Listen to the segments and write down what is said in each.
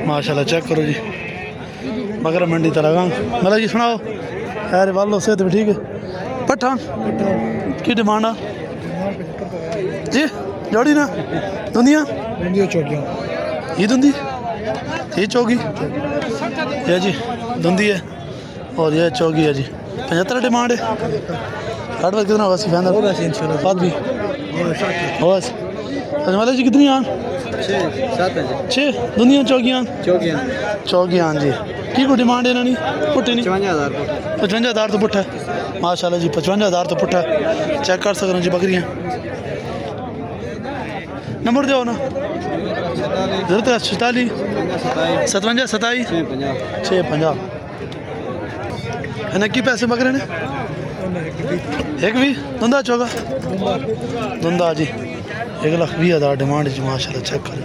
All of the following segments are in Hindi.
माशाल्लाह चेक करो जी। बकरा मंडी तलागांग मतलब जी सुनाओ यार वालो से तो ठीक है। पट्ठा की डिमांड आ जी जोड़ी ना दुनिया ये दुंदी ये चौगी ये जी दुंदी है और ये चौगी है जी। 75 डिमांड है। 8 बजे कितना होगा फाइनल बात भी बस। मतलब जी कितनी आन 6 दुनिया चौगियां जी की को डिमांड है इन्होंने पुट्टे नहीं 55,000 तो पुट्ठा माशाल्लाह जी 55,000 तो पुट्ठा चेक कर सकते जी बकरियां। नंबर दो ना 043 57 27 650 है की पैसे बकरे ने एक भी धुंधा चौगा धुंधा जी 1,20,000 डिमांड जी माशाल्लाह चेक कर।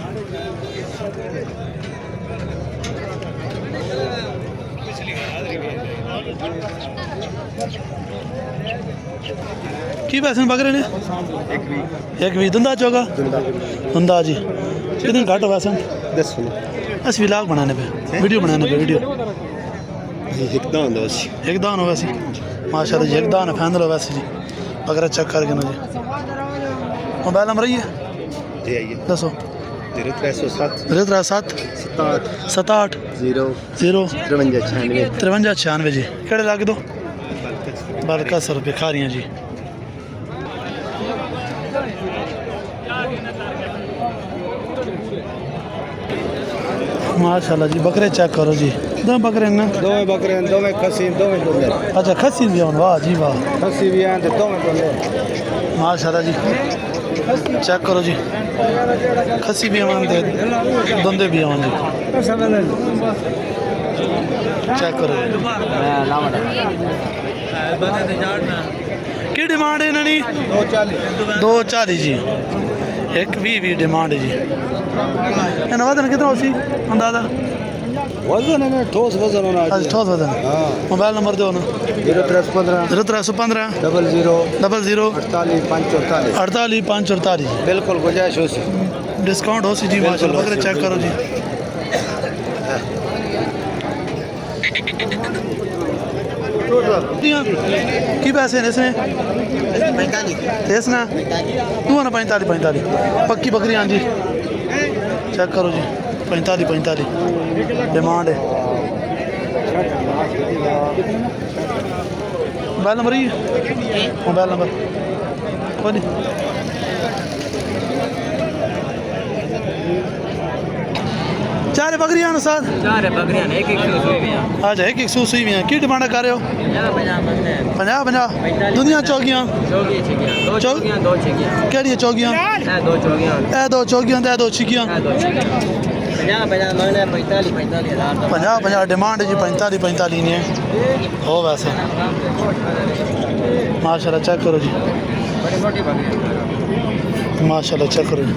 की पैसे बकरे ने एक भी धुंधा चौगा धुंधा जी कितने घट वैसे 10 अस व्लॉग बनाने पे वीडियो वीडियो एक दान हो वैसे माशाल्लाह जी एक दान फाइनल हो वैसे जी बकरा चेक करके ना जी। मोबाइल नंबर है दसो 037 67 0 53 जी केड़े लाग दो बरका 100 रुपये खा रही जी। माशाल्लाह जी बकरे चेक करो जी दो बकरे ना दो में खसी दो में दुल्ले। अच्छा खसी भी आन वाह जी वाह खसी भी आन दो में दुल्ले माशाल्लाह जी चेक करो जी खसी भी आन दे दुंदे भी आन जी चेक करो की डिमांड है इन्होंने 240 जी 120 डिमांड है जी। वजन कितना उसी अंदाजा वजन है ठोस वजन होना अच्छा ठोस वजन मोबाइल नंबर दो ना 0315 00 48 548 बिल्कुल गुंजाइश हो सी डिस्काउंट हो सी जी माशाल्लाह बकरे चेक करो जी। की पैसे हैं इसने 45 इसने तू ना 45 पक्की बकरी हाँ जी चेक करो जी 45 डिमांड है। मोबाइल नंबर ही मोबाइल नंबर कोई नहीं चार बकरियां साथ एक अच्छा एक सूई भी हैं की डिमांड कर रहे हो 50 दुनिया चौगियां केड़ी चौगियां दो चौगियां दो छिकियां 50 डिमांड जी 45 ने हो वैसे माशाल्लाह चेक करो जी माशाल्लाह चेक करो जी।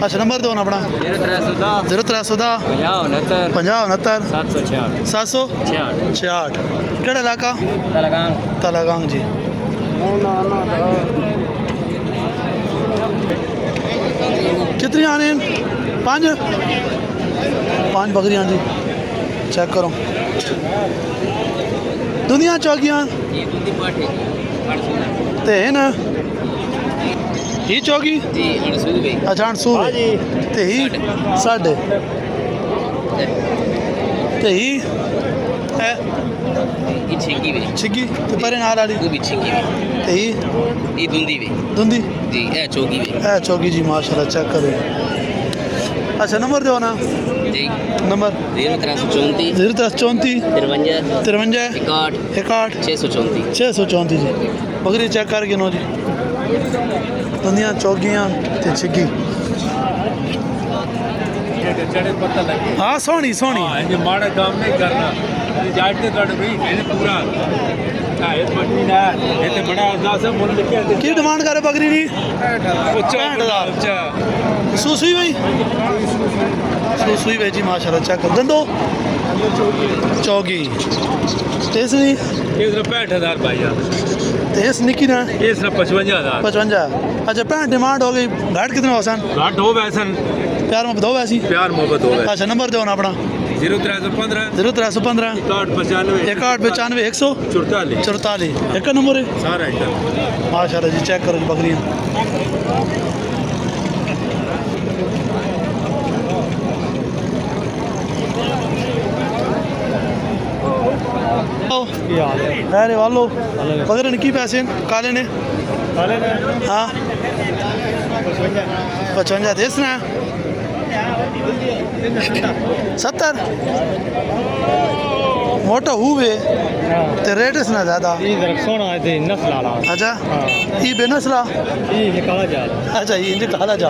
अच्छा नंबर दो ना अपना 0310 50 766 केड़ा इलाका तलागांग जी। कितनी आने 5 बकरियां जी चेक करो दुनिया चौकियां ते है ना ही चौकी अच्छा 800 ते ही 6.5 ते ही है छिग्गी ते परे नाल वाली ते ही दुंदी जी ए चौकी जी माशाल्लाह चेक करो। अच्छा नंबर दो ना जी नंबर 0334 53 61 634 जी बकरी चेक करके नो जी दुनिया चौकियां ते छिग्गी हाँ सोहनी माड़ा काम नहीं करना पूरा की डिमांड करे बकरी दी 65,000 सूई भाई सूई भाई जी माशाल्लाह चेक कर दंदो चौकी तेसरी 65,000 भाई तो इस निकी ना ये सिर्फ 55,000 55। अच्छा भैन डिमांड हो गई घाट कितना हो सन घाट हो वैसन प्यार में दो वैसी प्यार मोहब्बत हो अच्छा नंबर दो ना अपना 0315 0315 6195 6195 144 44 एक नंबर है सारा एकदम माशाल्लाह जी चेक करो जी बकरियाँ अरे वालो बकरे ने की पैसे काले ने हाँ 55 देस ना 70 मोटा हुए ते रेट इसना ज़्यादा सोना है नस्ल आला अच्छा ये बेनसला ये निकाला जा अच्छा ये इनके काला जा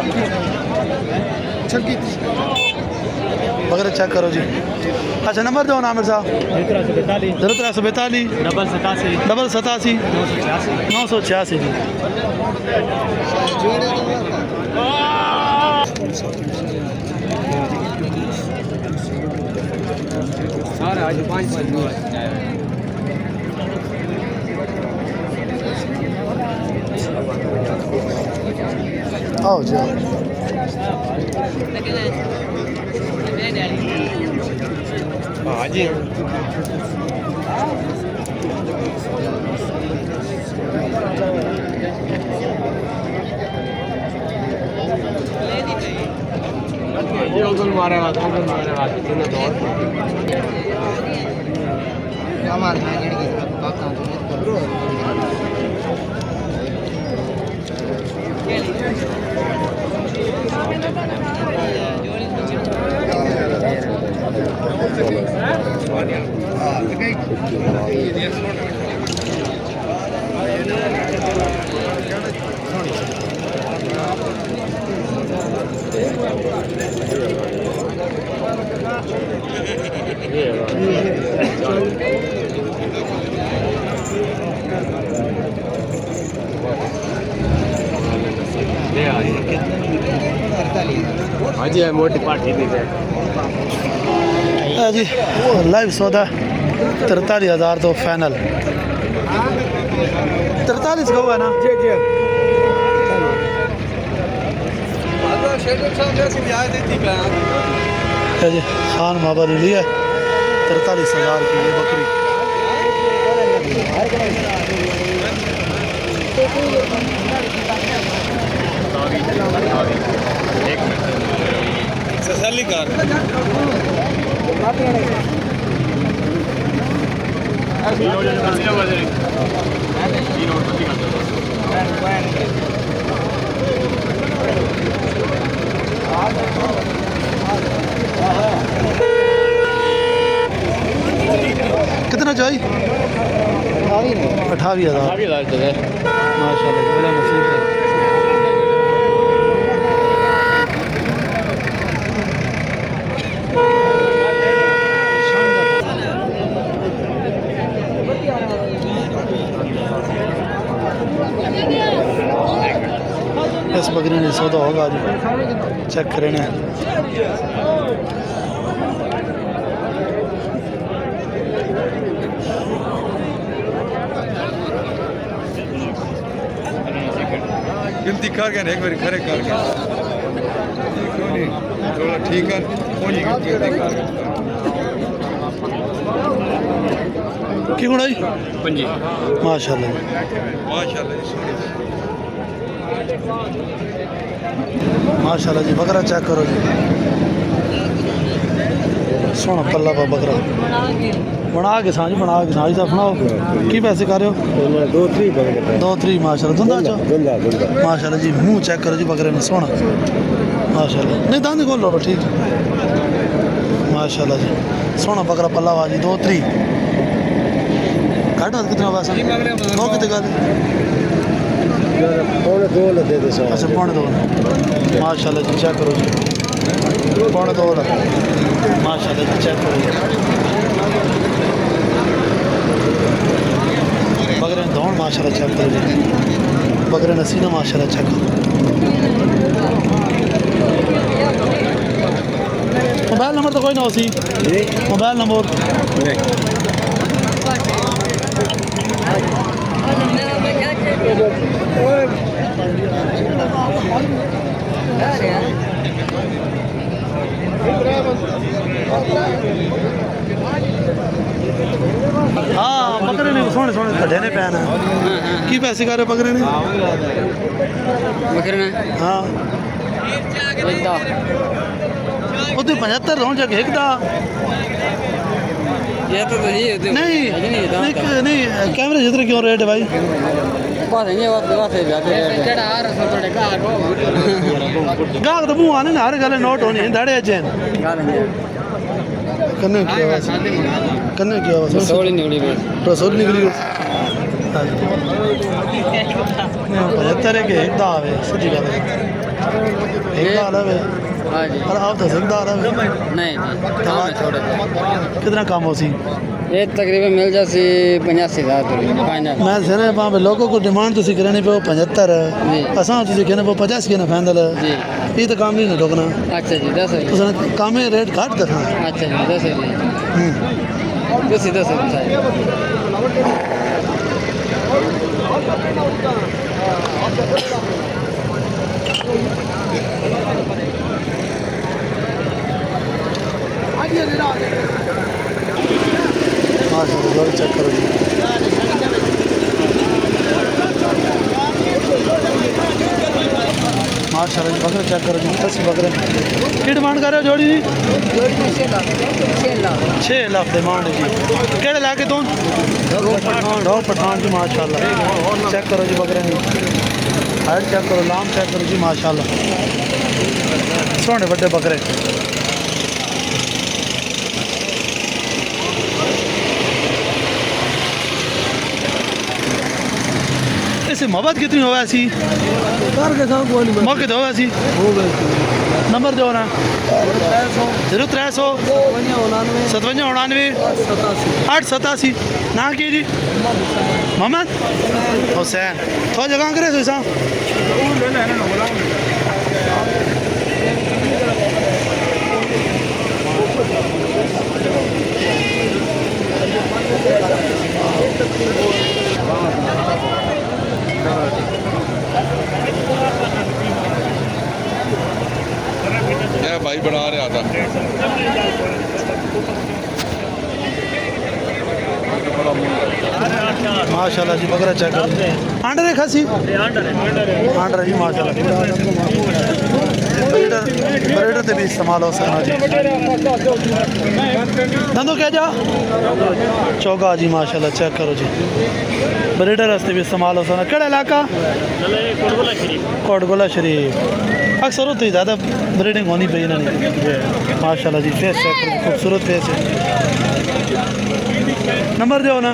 बकरे चेक करो जी अच्छा नंबर दो नामिर साहब 0342 डबल 87 986 जी सारा आज 5 आओ जी हाँ जी मारेगा हाँ जी मोटी पार्टी दी जी लाइव सौदा 43,000 तो फाइनल 43 का हुआ ना जी जी जी खान बाबा ने लिया 43,000 की ये बकरी तसल्ली कर कितना चाहिए 28,000 माशाल्लाह बड़ा नसीब है इस बकरी ने सौदा होगा आज चेक करना है गिनती कर गए एक बार खरे कर गए थोड़ा ठीक है कोनी गिनती कर की गुणाई पंजी माशाल्लाह माशाल्लाह जी बकरा चेक करो जी सोना पल्ला पा बकरा बना के सांझ साहब सुनाओ की पैसे कर रहे हो 2-3 माशाल्लाह धुंधा माशाल्लाह जी मुंह चेक करो जी बकरे में सोना माशाल्लाह नहीं दांत खोल लो ठीक माशाल्लाह जी सोना बकरा पल्ला बाजी 2-3 घट कितना पैसा दो कितने का पौने 2 दे दे सो अच्छा पौने 2 माशाल्लाह जी चेक करो जी पौने 2 माशाल्लाह जी चेक करो बकरे ने दौड़ माशाल्लाह चेक करो जी बकरे ने सीना माशाल्लाह चेक करो मोबाइल नंबर तो कोई ना होसी मोबाइल नंबर हाँ बकरे ने सोने सोने खड़े ने पैन की पैसे कर रहे बकरे ने हाँ वो 75 रोन जगह एक दा ये तो नहीं नहीं नहीं कैमरे जितने क्यों रेट है भाई गाहक तो मुँह आने ना हर गल नोट होनी दाड़े चैन कन्ने क्या सोली निकली गई रसोल निकली 75 के एक दा आवे सीधी गल एक दा आवे हाँ जी और आप 10 दा आवे नहीं काम है छोड़ कितना काम हो सी ये तकरीबन मिल जासी 85,000 फाइनल मैं सर वहाँ पे लोगों को डिमांड तो करनी पे 75 जी असा तुझे कहने पे 50 के ना फाइनल जी ये तो काम नहीं रोकना अच्छा जी 10 है उसने काम में रेट घट देखना अच्छा जी 10 है जी सीधा से माशाल्लाह चेक करो जी माशाल्लाह जी बकरे चेक करो जी 10 बकरे की डिमांड कर रहे हो जोड़ी जी 6 लाख डिमांड है जी केड़े लाके तुम डॉ पठान जी माशाल्लाह चेक करो जी बकरे की हाइट चेक करो लाम चेक करो जी माशाल्लाह सोने बड़े बकरे ऐसे मोहब्बत कितनी हो ऐसी मौके तो हो ऐसी नंबर दो ना 0300 5799 887 ना की जी मोहम्मद हुसैन तो जगह करे सो ये भाई बना रहा था माशाल्लाह जी बकरा चेक करो आंडर है खासी आंडर है जी माशाल्लाह ब्रेडर ते भी इस्तेमाल हो सकना जी धंधो क्या जा चौगा जी माशाल्लाह चेक करो जी ब्रेडर रास्ते भी इस्तेमाल हो सकना केड़ा इलाका कोटगोला शरीफ अक्सर होती ज़्यादा ब्रीडिंग होनी पई ना माशाल्लाह जी फेस चेक करो खूबसूरत फेस है नंबर दो ना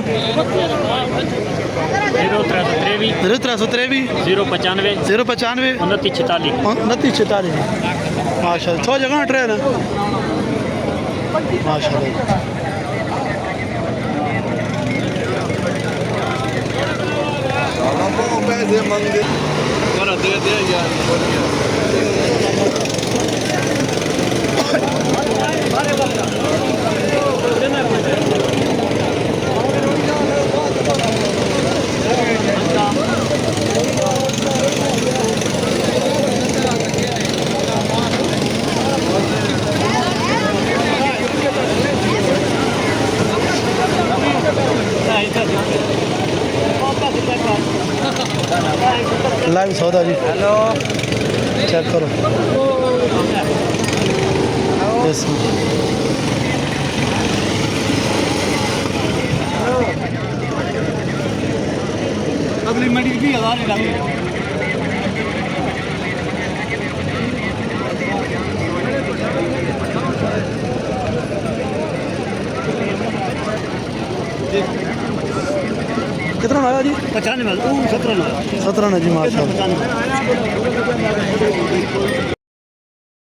0323 095 095 2946 2946 माशाल्लाह थो जगह ट्रेन माशाल्लाह पैसे मंगे दे यार लाइव सौदा जी हेलो चेक करो यस अगली मंडी भी 1000 लगी कितना आया जी 95 17 17 जी माशाल्लाह